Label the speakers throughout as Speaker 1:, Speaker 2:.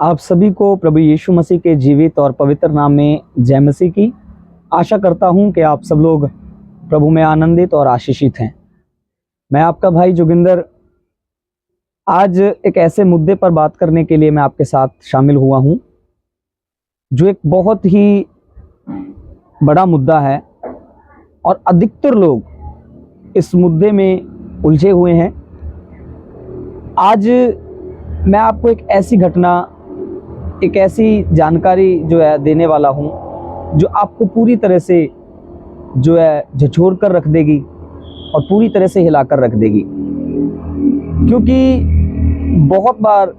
Speaker 1: आप सभी को प्रभु यीशु मसीह के जीवित और पवित्र नाम में जय मसीह की। आशा करता हूं कि आप सब लोग प्रभु में आनंदित और आशीषित हैं। मैं आपका भाई जोगिंदर आज एक ऐसे मुद्दे पर बात करने के लिए मैं आपके साथ शामिल हुआ हूं जो एक बहुत ही बड़ा मुद्दा है और अधिकतर लोग इस मुद्दे में उलझे हुए हैं। आज मैं आपको एक ऐसी घटना, एक ऐसी जानकारी जो है देने वाला हूं जो आपको पूरी तरह से जो है झकझोर कर रख देगी और पूरी तरह से हिला कर रख देगी। क्योंकि बहुत बार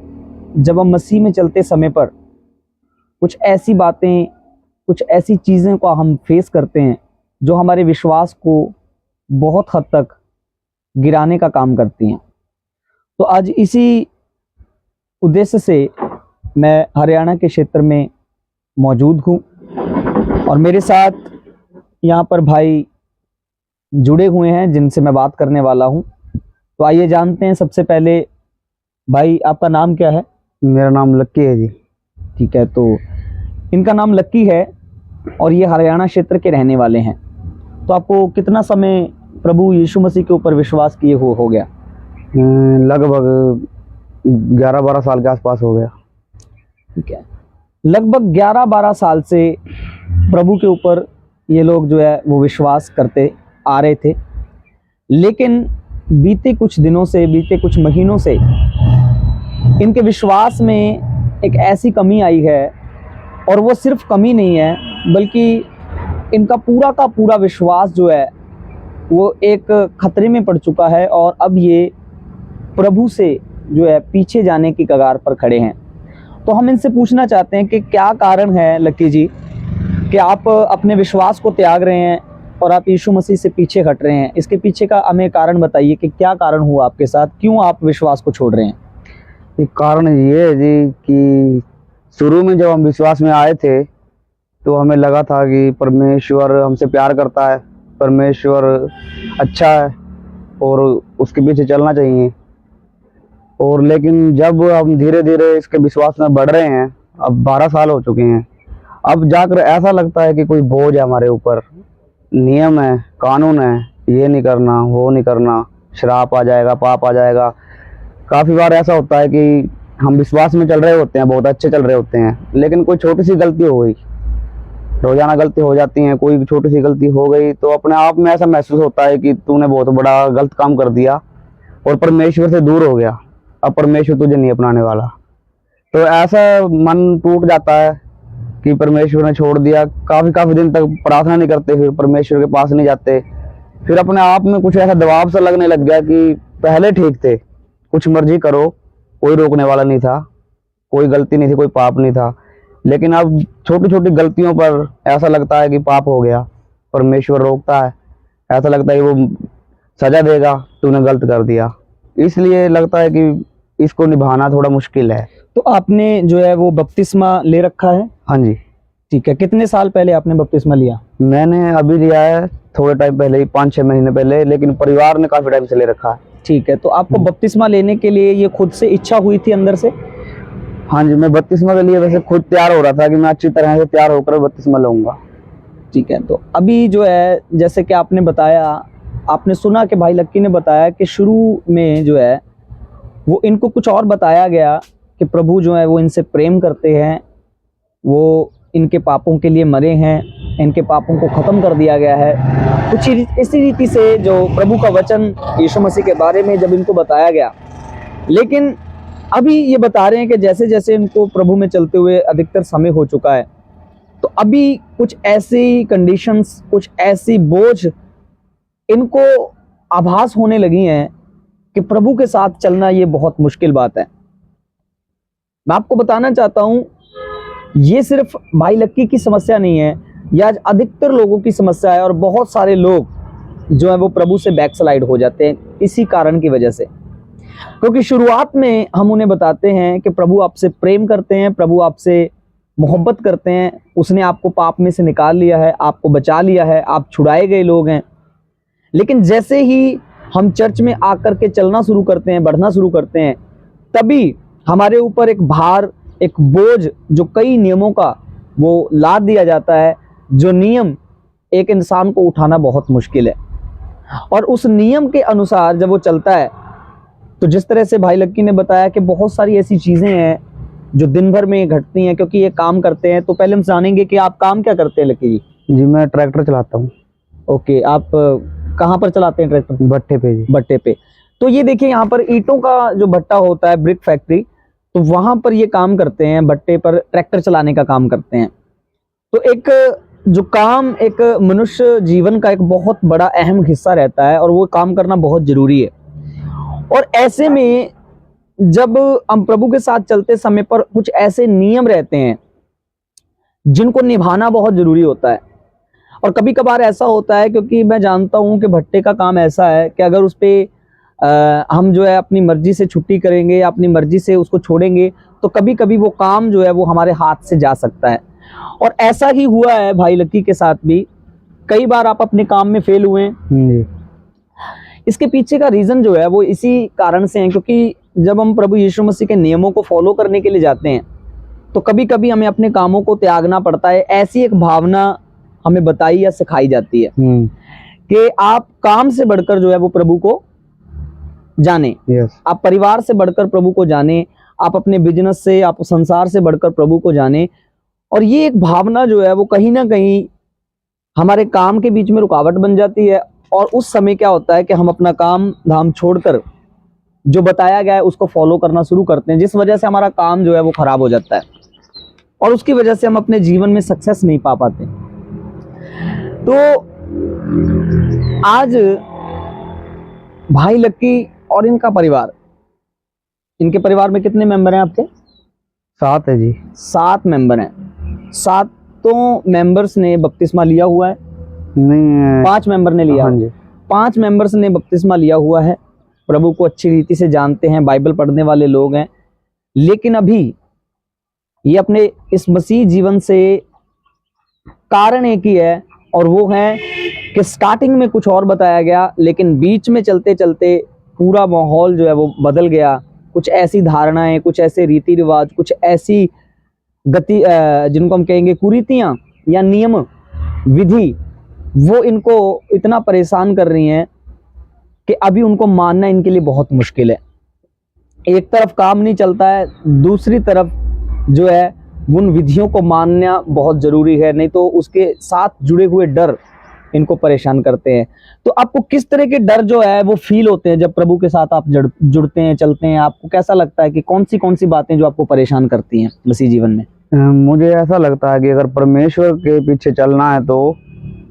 Speaker 1: जब हम मसीह में चलते समय पर कुछ ऐसी बातें, कुछ ऐसी चीज़ें को हम फेस करते हैं जो हमारे विश्वास को बहुत हद तक गिराने का काम करती हैं। तो आज इसी उद्देश्य से मैं हरियाणा के क्षेत्र में मौजूद हूँ और मेरे साथ यहाँ पर भाई जुड़े हुए हैं जिनसे मैं बात करने वाला हूँ। तो आइए जानते हैं। सबसे पहले भाई, आपका नाम क्या है?
Speaker 2: मेरा नाम लक्की है जी।
Speaker 1: ठीक है, तो इनका नाम लक्की है और ये हरियाणा क्षेत्र के रहने वाले हैं। तो आपको कितना समय प्रभु यीशु मसीह के ऊपर विश्वास किए हो गया?
Speaker 2: लगभग 11-12 साल के आसपास हो गया।
Speaker 1: ठीक है, लगभग 11-12 साल से प्रभु के ऊपर ये लोग जो है वो विश्वास करते आ रहे थे। लेकिन बीते कुछ दिनों से, बीते कुछ महीनों से इनके विश्वास में एक ऐसी कमी आई है, और वो सिर्फ कमी नहीं है बल्कि इनका पूरा का पूरा विश्वास जो है वो एक खतरे में पड़ चुका है और अब ये प्रभु से जो है पीछे जाने की कगार पर खड़े हैं। तो हम इनसे पूछना चाहते हैं कि क्या कारण है लक्की जी कि आप अपने विश्वास को त्याग रहे हैं और आप यीशु मसीह से पीछे हट रहे हैं। इसके पीछे का हमें कारण बताइए कि क्या कारण हुआ आपके साथ, क्यों आप विश्वास को छोड़ रहे हैं?
Speaker 2: एक कारण ये है जी कि शुरू में जब हम विश्वास में आए थे तो हमें लगा था कि परमेश्वर हमसे प्यार करता है, परमेश्वर अच्छा है और उसके पीछे चलना चाहिए। और लेकिन जब हम धीरे धीरे इसके विश्वास में बढ़ रहे हैं, अब 12 साल हो चुके हैं, अब जाकर ऐसा लगता है कि कोई बोझ है हमारे ऊपर। नियम है, कानून है, ये नहीं करना, वो नहीं करना, श्राप आ जाएगा, पाप आ जाएगा। काफ़ी बार ऐसा होता है कि हम विश्वास में चल रहे होते हैं, बहुत अच्छे चल रहे होते हैं, लेकिन कोई छोटी सी गलती हो गई, रोजाना गलती हो जाती है, कोई छोटी सी गलती हो गई तो अपने आप में ऐसा महसूस होता है कि तूने बहुत बड़ा गलत काम कर दिया और परमेश्वर से दूर हो गया, अब परमेश्वर तुझे नहीं अपनाने वाला। तो ऐसा मन टूट जाता है कि परमेश्वर ने छोड़ दिया। काफ़ी दिन तक प्रार्थना नहीं करते, फिर परमेश्वर के पास नहीं जाते। फिर अपने आप में कुछ ऐसा दबाव सा लगने लग गया कि पहले ठीक थे, कुछ मर्जी करो, कोई रोकने वाला नहीं था, कोई गलती नहीं थी, कोई पाप नहीं था। लेकिन अब छोटी छोटी गलतियों पर ऐसा लगता है कि पाप हो गया, परमेश्वर रोकता है, ऐसा लगता है कि वो सजा देगा, तूने गलत कर दिया। इसलिए लगता है कि इसको निभाना थोड़ा मुश्किल है।
Speaker 1: तो आपने जो है वो बपतिस्मा ले रखा है?
Speaker 2: हाँ जी।
Speaker 1: ठीक है, कितने साल पहले आपने बपतिस्मा लिया?
Speaker 2: मैंने अभी लिया है, थोड़े टाइम पहले ही, 5-6 महीने पहले, लेकिन परिवार ने काफ़ी टाइम से ले रखा है।
Speaker 1: ठीक है, तो आपको बपतिस्मा लेने के लिए ये खुद से इच्छा हुई थी अंदर से?
Speaker 2: हाँ जी, मैं बपतिस्मा के लिए वैसे खुद तैयार हो रहा था कि मैं अच्छी तरह से तैयार होकर बपतिस्मा लूँगा।
Speaker 1: ठीक है, तो अभी जो है जैसे कि आपने बताया, आपने सुना कि भाई लक्की ने बताया कि शुरू में जो है वो इनको कुछ और बताया गया कि प्रभु जो है वो इनसे प्रेम करते हैं, वो इनके पापों के लिए मरे हैं, इनके पापों को ख़त्म कर दिया गया है। कुछ इसी रीति से जो प्रभु का वचन यीशु मसीह के बारे में जब इनको बताया गया, लेकिन अभी ये बता रहे हैं कि जैसे जैसे इनको प्रभु में चलते हुए अधिकतर समय हो चुका है, तो अभी कुछ ऐसी कंडीशंस, कुछ ऐसी बोझ इनको आभास होने लगी हैं कि प्रभु के साथ चलना ये बहुत मुश्किल बात है। मैं आपको बताना चाहता हूं, ये सिर्फ भाई लक्की की समस्या नहीं है, यह आज अधिकतर लोगों की समस्या है। और बहुत सारे लोग जो है वो प्रभु से बैकस्लाइड हो जाते हैं इसी कारण की वजह से। क्योंकि शुरुआत में हम उन्हें बताते हैं कि प्रभु आपसे प्रेम करते हैं, प्रभु आपसे मोहब्बत करते हैं, उसने आपको पाप में से निकाल लिया है, आपको बचा लिया है, आप छुड़ाए गए लोग हैं। लेकिन जैसे ही हम चर्च में आकर के चलना शुरू करते हैं, बढ़ना शुरू करते हैं, तभी हमारे ऊपर एक भार, एक बोझ जो कई नियमों का वो लाद दिया जाता है, जो नियम एक इंसान को उठाना बहुत मुश्किल है। और उस नियम के अनुसार जब वो चलता है तो जिस तरह से भाई लक्की ने बताया कि बहुत सारी ऐसी चीज़ें हैं जो दिन भर में घटती हैं, क्योंकि ये काम करते हैं। तो पहले हम जानेंगे कि आप काम क्या करते हैं लक्की जी?
Speaker 2: जी मैं ट्रैक्टर चलाता हूँ।
Speaker 1: ओके, आप कहाँ पर चलाते हैं ट्रैक्टर?
Speaker 2: भट्टे पे जी।
Speaker 1: भट्टे पे। तो ये देखिए यहाँ पर ईंटों का जो भट्टा होता है, ब्रिक फैक्ट्री, तो वहां पर ये काम करते हैं, भट्टे पर ट्रैक्टर चलाने का काम करते हैं। तो एक जो काम एक मनुष्य जीवन का एक बहुत बड़ा अहम हिस्सा रहता है और वो काम करना बहुत जरूरी है। और ऐसे में जब हम प्रभु के साथ चलते समय पर कुछ ऐसे नियम रहते हैं जिनको निभाना बहुत जरूरी होता है। और कभी कभार ऐसा होता है, क्योंकि मैं जानता हूं कि भट्टे का काम ऐसा है कि अगर उस पे हम जो है अपनी मर्जी से छुट्टी करेंगे या अपनी मर्जी से उसको छोड़ेंगे तो कभी कभी वो काम जो है वो हमारे हाथ से जा सकता है। और ऐसा ही हुआ है भाई लक्की के साथ भी। कई बार आप अपने काम में फेल हुए हैं।
Speaker 2: जी।
Speaker 1: इसके पीछे का रीजन जो है वो इसी कारण से है, क्योंकि जब हम प्रभु यीशु मसीह के नियमों को फॉलो करने के लिए जाते हैं तो कभी कभी हमें अपने कामों को त्यागना पड़ता है। ऐसी एक भावना हमें बताई या सिखाई जाती है कि आप काम से बढ़कर जो है वो प्रभु को जाने, आप परिवार से बढ़कर प्रभु को जाने, आप अपने बिजनेस से, आप संसार से बढ़कर प्रभु को जाने। और ये एक भावना जो है वो कहीं ना कहीं हमारे काम के बीच में रुकावट बन जाती है। और उस समय क्या होता है कि हम अपना काम धाम छोड़कर जो बताया गया है उसको फॉलो करना शुरू करते हैं, जिस वजह से हमारा काम जो है वो खराब हो जाता है और उसकी वजह से हम अपने जीवन में सक्सेस नहीं पा पाते। तो आज भाई लक्की और इनका परिवार, इनके परिवार में कितने मेंबर हैं आपके?
Speaker 2: 7 है जी।
Speaker 1: 7 मेंबर हैं। 7 मेंबर्स ने बपतिस्मा लिया हुआ है?
Speaker 2: नहीं,
Speaker 1: 5 मेंबर ने लिया।
Speaker 2: हाँ जी।
Speaker 1: 5 मेंबर्स ने बपतिस्मा लिया हुआ है, प्रभु को अच्छी रीति से जानते हैं, बाइबल पढ़ने वाले लोग हैं। लेकिन अभी ये अपने इस मसीह जीवन से कारण एक ही है, और वो है कि स्टार्टिंग में कुछ और बताया गया, लेकिन बीच में चलते चलते पूरा माहौल जो है वो बदल गया। कुछ ऐसी धारणाएं, कुछ ऐसे रीति रिवाज, कुछ ऐसी गति जिनको हम कहेंगे कुरीतियां या नियम विधि, वो इनको इतना परेशान कर रही हैं कि अभी उनको मानना इनके लिए बहुत मुश्किल है। एक तरफ काम नहीं चलता है, दूसरी तरफ जो है उन विधियों को मानना बहुत जरूरी है, नहीं तो उसके साथ जुड़े हुए डर इनको परेशान करते हैं। तो आपको किस तरह के डर जो है वो फील होते हैं जब प्रभु के साथ आप जुड़ते हैं, चलते हैं? आपको कैसा लगता है कि कौन सी बातें जो आपको परेशान करती हैं मसीह जीवन में?
Speaker 2: मुझे ऐसा लगता है कि अगर परमेश्वर के पीछे चलना है तो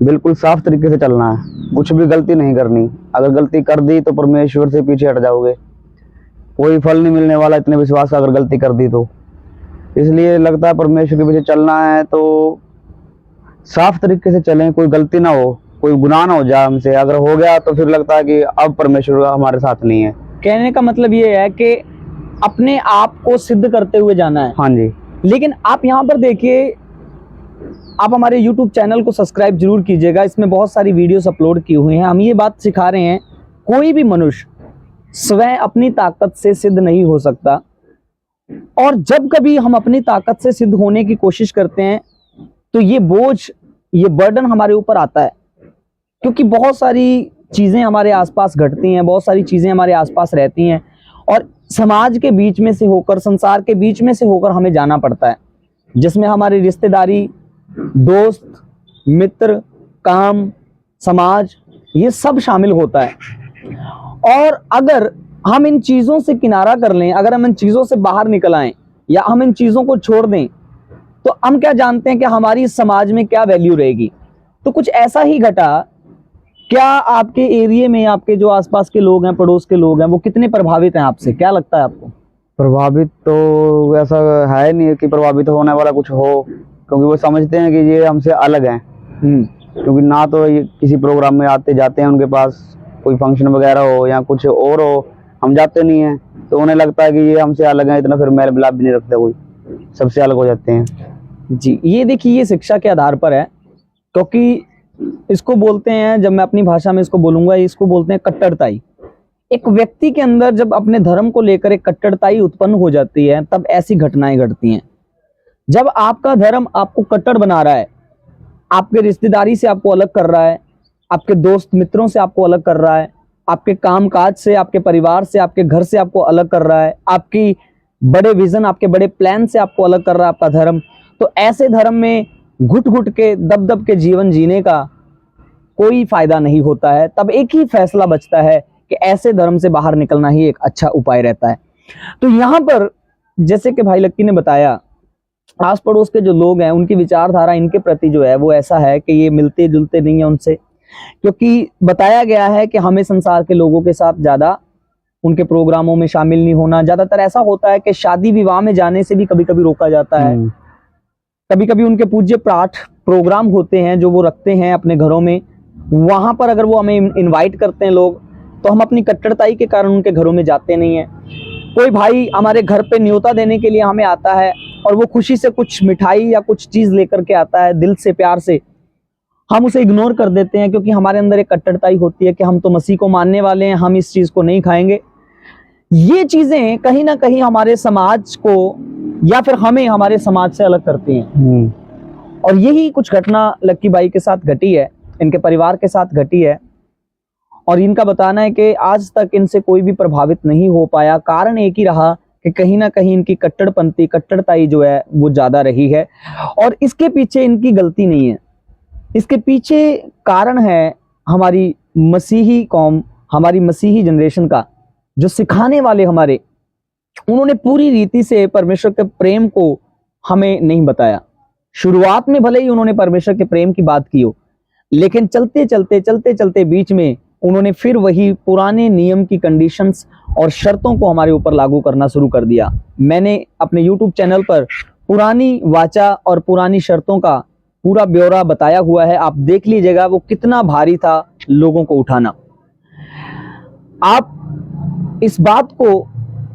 Speaker 2: बिल्कुल साफ तरीके से चलना है, कुछ भी गलती नहीं करनी। अगर गलती कर दी तो परमेश्वर से पीछे हट जाओगे, कोई फल नहीं मिलने वाला इतने विश्वास का, अगर गलती कर दी तो। इसलिए लगता है परमेश्वर के पीछे चलना है तो साफ तरीके से चलें, कोई गलती ना हो, कोई गुनाह ना हो जाए हमसे। अगर हो गया तो फिर लगता है कि अब परमेश्वर हमारे साथ नहीं है।
Speaker 1: कहने का मतलब ये है कि अपने आप को सिद्ध करते हुए जाना है।
Speaker 2: हाँ जी।
Speaker 1: लेकिन आप यहाँ पर देखिए, आप हमारे YouTube चैनल को सब्सक्राइब जरूर कीजिएगा, इसमें बहुत सारी वीडियोस अपलोड की हुई हैं। हम ये बात सिखा रहे हैं, कोई भी मनुष्य स्वयं अपनी ताकत से सिद्ध नहीं हो सकता। और जब कभी हम अपनी ताकत से सिद्ध होने की कोशिश करते हैं तो ये बोझ, ये बर्डन हमारे ऊपर आता है, क्योंकि बहुत सारी चीजें हमारे आसपास घटती हैं, बहुत सारी चीजें हमारे आसपास रहती हैं और समाज के बीच में से होकर, संसार के बीच में से होकर हमें जाना पड़ता है, जिसमें हमारी रिश्तेदारी, दोस्त, मित्र, काम, समाज, ये सब शामिल होता है। और अगर हम इन चीजों से किनारा कर लें, अगर हम इन चीजों से बाहर निकल आएं या हम इन चीजों को छोड़ दें, तो हम क्या जानते हैं कि हमारी समाज में क्या वैल्यू रहेगी। तो कुछ ऐसा ही घटा। क्या आपके एरिया में, आपके जो आसपास के लोग हैं, पड़ोस के लोग हैं, वो कितने प्रभावित हैं आपसे? क्या लगता है आपको?
Speaker 2: प्रभावित तो ऐसा है नहीं कि प्रभावित होने वाला कुछ हो, क्योंकि वो समझते हैं कि ये हमसे अलग हैं। क्योंकि ना तो ये किसी प्रोग्राम में आते जाते हैं, उनके पास कोई फंक्शन वगैरह हो या कुछ और हो, हम जाते नहीं हैं, तो उन्हें लगता है कि ये हमसे अलग हैं, इतना फिर मेल मिलाप भी नहीं रखते, कोई सबसे अलग हो जाते हैं।
Speaker 1: जी, ये देखिए, ये शिक्षा के आधार पर है, क्योंकि इसको बोलते हैं, जब मैं अपनी भाषा में इसको बोलूंगा, इसको बोलते हैं कट्टरताई। एक व्यक्ति के अंदर जब अपने धर्म को लेकर एक कट्टरताई उत्पन्न हो जाती है, तब ऐसी घटनाएं घटती हैं। जब आपका धर्म आपको कट्टर बना रहा है, आपके रिश्तेदारी से आपको अलग कर रहा है, आपके दोस्त मित्रों से आपको अलग कर रहा है, आपके कामकाज से, आपके परिवार से, आपके घर से आपको अलग कर रहा है, आपकी बड़े विजन, आपके बड़े प्लान से आपको अलग कर रहा है आपका धर्म, तो ऐसे धर्म में घुट घुट के दब दब के जीवन जीने का कोई फायदा नहीं होता है। तब एक ही फैसला बचता है कि ऐसे धर्म से बाहर निकलना ही एक अच्छा उपाय रहता है। तो यहाँ पर जैसे कि भाई लक्की ने बताया, आस पड़ोस के जो लोग हैं उनकी विचारधारा इनके प्रति जो है वो ऐसा है कि ये मिलते जुलते नहीं है उनसे, क्योंकि बताया गया है कि हमें संसार के लोगों के साथ ज्यादा उनके प्रोग्रामों में शामिल नहीं होना। ज्यादातर ऐसा होता है कि शादी विवाह में जाने से भी कभी कभी रोका जाता है। कभी कभी उनके पूज्य पाठ प्रोग्राम होते हैं जो वो रखते हैं अपने घरों में, वहां पर अगर वो हमें इनवाइट करते हैं लोग, तो हम अपनी कट्टरताई के कारण उनके घरों में जाते नहीं हैं। कोई भाई हमारे घर पे न्योता देने के लिए हमें आता है और वो खुशी से कुछ मिठाई या कुछ चीज लेकर के आता है, दिल से प्यार से, हम उसे इग्नोर कर देते हैं, क्योंकि हमारे अंदर एक कट्टरताई होती है कि हम तो मसीह को मानने वाले हैं, हम इस चीज को नहीं खाएंगे। ये चीजें कहीं ना कहीं हमारे समाज को या फिर हमें हमारे समाज से अलग करती हैं। और यही कुछ घटना लक्की बाई के साथ घटी है, इनके परिवार के साथ घटी है, और इनका बताना है कि आज तक इनसे कोई भी प्रभावित नहीं हो पाया। कारण एक ही रहा कि कहीं ना कहीं इनकी कट्टरपंथी, कट्टरताई जो है वो ज्यादा रही है। और इसके पीछे इनकी गलती नहीं है, इसके पीछे कारण है हमारी मसीही कौम, हमारी मसीही जनरेशन का जो सिखाने वाले हमारे, उन्होंने पूरी रीति से परमेश्वर के प्रेम को हमें नहीं बताया। शुरुआत में भले ही उन्होंने परमेश्वर के प्रेम की बात की हो, लेकिन चलते चलते बीच में उन्होंने फिर वही पुराने नियम की कंडीशंस और शर्तों को हमारे ऊपर लागू करना शुरू कर दिया। मैंने अपने YouTube चैनल पर पुरानी वाचा और पुरानी शर्तों का पूरा ब्यौरा बताया हुआ है, आप देख लीजिएगा वो कितना भारी था लोगों को उठाना। आप इस बात को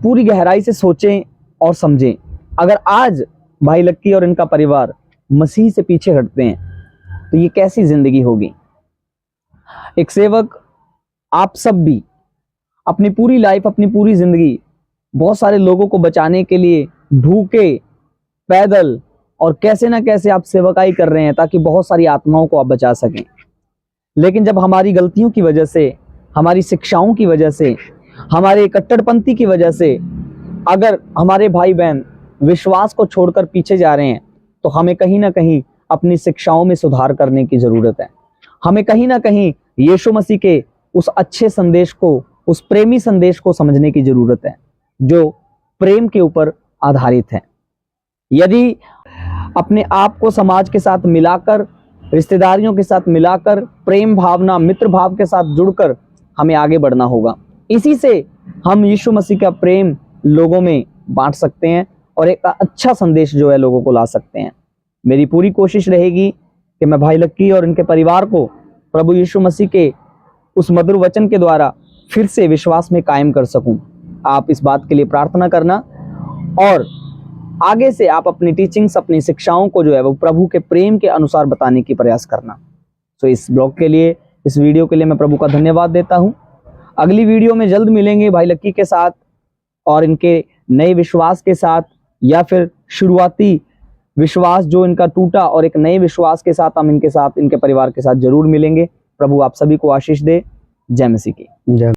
Speaker 1: पूरी गहराई से सोचें और समझें। अगर आज भाई लक्की और इनका परिवार मसीह से पीछे हटते हैं तो ये कैसी जिंदगी होगी। एक सेवक, आप सब भी अपनी पूरी लाइफ, अपनी पूरी जिंदगी बहुत सारे लोगों को बचाने के लिए भूखे, पैदल और कैसे ना कैसे आप सेवकाई कर रहे हैं ताकि बहुत सारी आत्माओं को आप बचा सकें। लेकिन जब हमारी गलतियों की वजह से, हमारी शिक्षाओं की वजह से, हमारे कट्टरपंथी की वजह से अगर हमारे भाई बहन विश्वास को छोड़कर पीछे जा रहे हैं, तो हमें कहीं ना कहीं अपनी शिक्षाओं में सुधार करने की जरूरत है। हमें कहीं ना कहीं यीशु मसीह के उस अच्छे संदेश को, उस प्रेमी संदेश को समझने की जरूरत है जो प्रेम के ऊपर आधारित है। यदि अपने आप को समाज के साथ मिलाकर, रिश्तेदारियों के साथ मिलाकर, प्रेम भावना, मित्र भाव के साथ जुड़कर हमें आगे बढ़ना होगा। इसी से हम यीशु मसीह का प्रेम लोगों में बांट सकते हैं और एक अच्छा संदेश जो है लोगों को ला सकते हैं। मेरी पूरी कोशिश रहेगी कि मैं भाई लक्की और इनके परिवार को प्रभु यीशु मसीह के उस मधुर वचन के द्वारा फिर से विश्वास में कायम कर सकूं। आप इस बात के लिए प्रार्थना करना और आगे से आप अपनी टीचिंग्स, अपनी शिक्षाओं को जो है वो प्रभु के प्रेम के अनुसार बताने की प्रयास करना। तो इस ब्लॉग के लिए, इस वीडियो के लिए मैं प्रभु का धन्यवाद देता हूं। अगली वीडियो में जल्द मिलेंगे भाई लक्की के साथ और इनके नए विश्वास के साथ, या फिर शुरुआती विश्वास जो इनका टूटा और एक नए विश्वास के साथ हम इनके साथ, इनके परिवार के साथ जरूर मिलेंगे। प्रभु आप सभी को आशीष दे। जय मसीह की। जय।